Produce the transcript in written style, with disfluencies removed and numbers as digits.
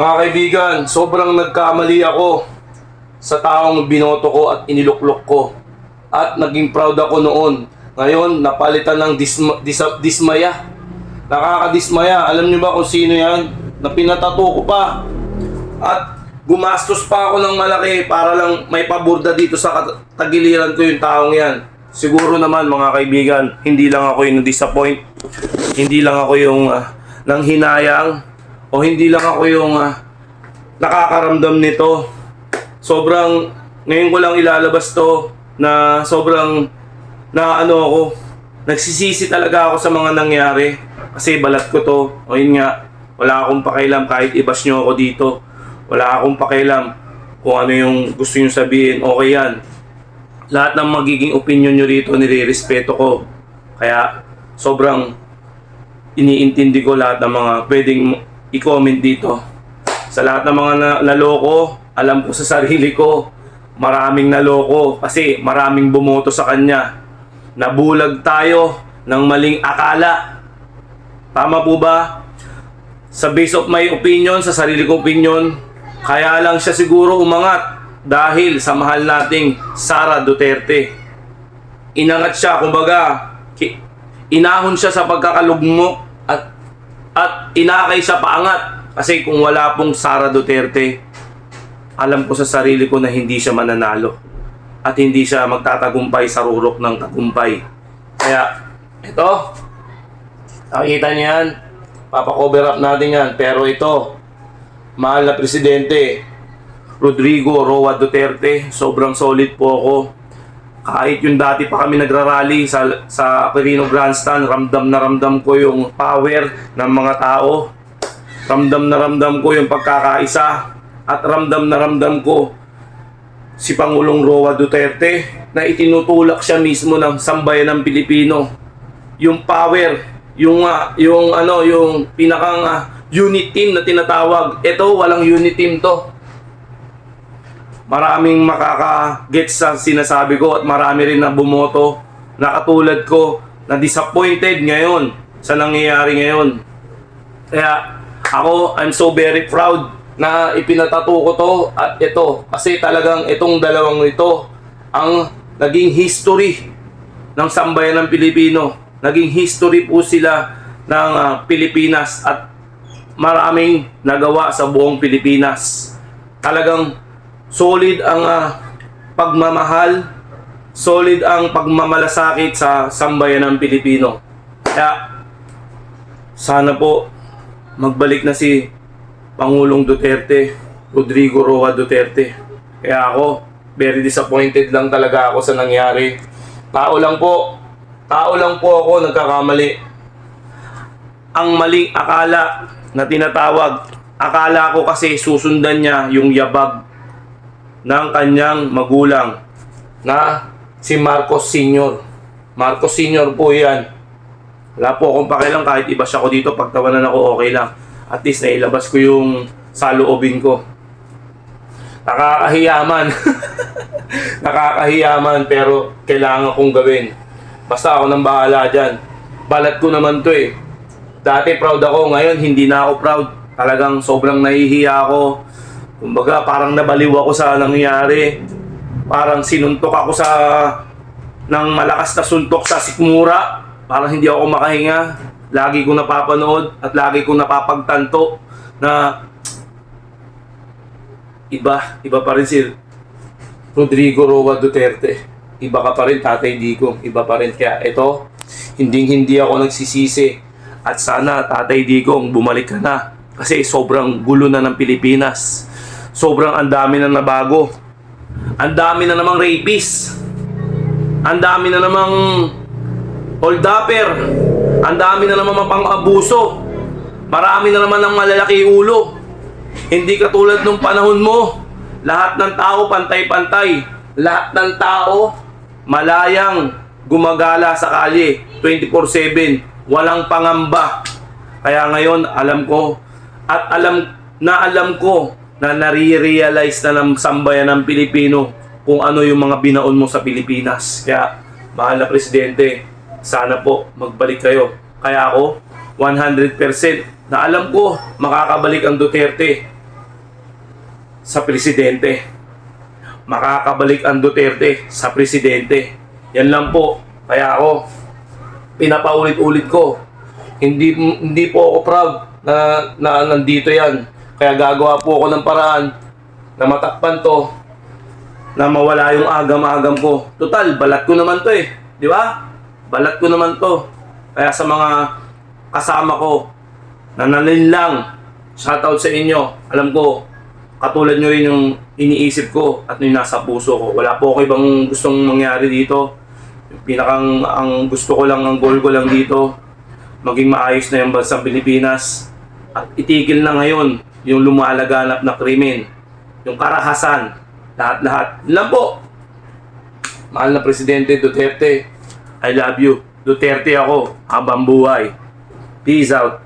Mga kaibigan, sobrang nagkamali ako sa taong binoto ko at iniluklok ko. At naging proud ako noon. Ngayon, napalitan ng dismaya. Nakakadismaya. Alam niyo ba kung sino yan? Na pinatato ko pa. At gumastos pa ako ng malaki para lang may paburda dito sa tagiliran ko yung taong yan. Siguro naman mga kaibigan, hindi lang ako yung disappoint. Hindi lang ako yung nanghinayang. O hindi lang ako yung nakakaramdam nito. Sobrang, ngayon ko lang ilalabas to na sobrang ako, nagsisisi talaga ako sa mga nangyari. Kasi balat ko to. O yun nga, wala akong pakialam kahit ibas nyo ako dito. Wala akong pakialam kung ano yung gusto nyo sabihin. Okay yan. Lahat ng magiging opinion nyo rito, nire-respeto ko. Kaya sobrang iniintindi ko lahat ng mga pwedeng i-comment dito. Sa lahat ng mga naloko, alam ko sa sarili ko, maraming naloko kasi maraming bumoto sa kanya. Nabulag tayo ng maling akala. Tama po ba? Sa base of my opinion, sa sarili kong opinion, kaya lang siya siguro umangat dahil sa mahal nating Sara Duterte. Inangat siya, kumbaga, inahon siya sa pagkakalugmok at inakay siya paangat. Kasi kung wala pong Sara Duterte, alam ko sa sarili ko na hindi siya mananalo at hindi siya magtatagumpay sa rurok ng tagumpay. Kaya, ito, nakikita niyo yan, papakover up natin yan. Pero ito, mahal na Presidente Rodrigo Roa Duterte, sobrang solid po ako. Kahit yung dati pa kami nagrarally sa Quirino Grandstand, ramdam na ramdam ko yung power ng mga tao. Ramdam na ramdam ko yung pagkakaisa. At ramdam na ramdam ko si Pangulong Roa Duterte na itinutulak siya mismo ng sambayan ng Pilipino. Yung power, yung pinakang unit team na tinatawag. Ito, walang unit team to. Maraming makaka-gets sa sinasabi ko at marami rin na bumoto na katulad ko na disappointed ngayon sa nangyayari ngayon. Kaya ako, I'm so very proud na ipinatato ko to at ito. Kasi talagang itong dalawang ito ang naging history ng sambayan ng Pilipino. Naging history po sila ng Pilipinas at maraming nagawa sa buong Pilipinas. Talagang solid ang pagmamahal, solid ang pagmamalasakit sa sambayan ng Pilipino. Kaya sana po magbalik na si Pangulong Duterte, Rodrigo Roa Duterte. Kaya ako, very disappointed lang talaga ako sa nangyari. Tao lang po ako nagkakamali. Ang maling akala na tinatawag, akala ko kasi susundan niya yung yabag ng kanyang magulang na si Marcos Sr. Marcos Sr. po yan. Wala po akong pakialam kahit ibas ako dito, pagtawanan ako okay lang. At least nailabas ko yung saloobin ko. Nakakahiyaman. Nakakahiyaman pero kailangan kong gawin. Basta ako nang bahala dyan. Balat ko naman to eh. Dati proud ako, ngayon hindi na ako proud. Talagang sobrang nahihiya ako. Kumbaga parang nabaliw ako sa nangyari. Parang sinuntok ako ng malakas na suntok sa sikmura. Parang hindi ako makahinga. Lagi ko napapanood at lagi ko napapagtanto na iba pa rin si Rodrigo Roa Duterte. Iba ka pa rin, Tatay Digong. Iba pa rin. Kaya ito, hindi ako nagsisisi. At sana, Tatay Digong, bumalik ka na. Kasi sobrang gulo na ng Pilipinas. Sobrang andami na nabago. Ang dami na namang rapist. Ang dami na namang holdupper. Ang dami na namang pang-abuso. Marami na naman ng malalaki ulo. Hindi katulad nung panahon mo. Lahat ng tao pantay-pantay. Lahat ng tao malayang gumagala sa kalye 24/7. Walang pangamba. Kaya ngayon alam ko na nare-realize na ng sambayan ng Pilipino kung ano yung mga binaon mo sa Pilipinas. Kaya, mahal na Presidente, sana po magbalik kayo. Kaya ako, 100% na alam ko makakabalik ang Duterte. sa presidente. Makakabalik ang Duterte sa presidente. Yan lang po. Kaya ako, pinapaulit-ulit ko. Hindi po ako proud na nandito yan. Kaya gagawa po ako ng paraan na matakpan to, na mawala yung agam-agam ko. Total, balat ko naman to eh. Di ba? Balat ko naman to. Kaya sa mga kasama ko na nalinlang, shoutout sa inyo. Alam ko, katulad nyo rin yung iniisip ko at yung nasa puso ko. Wala po ako ibang gustong mangyari dito. Ang gusto ko lang, ang goal ko lang dito, maging maayos na yung bansang Pilipinas at itigil na ngayon yung lumalaganap na krimen, yung karahasan, lahat-lahat. Yun lang po. Mahal na Presidente Duterte, I love you. Duterte ako habang buhay. Peace out.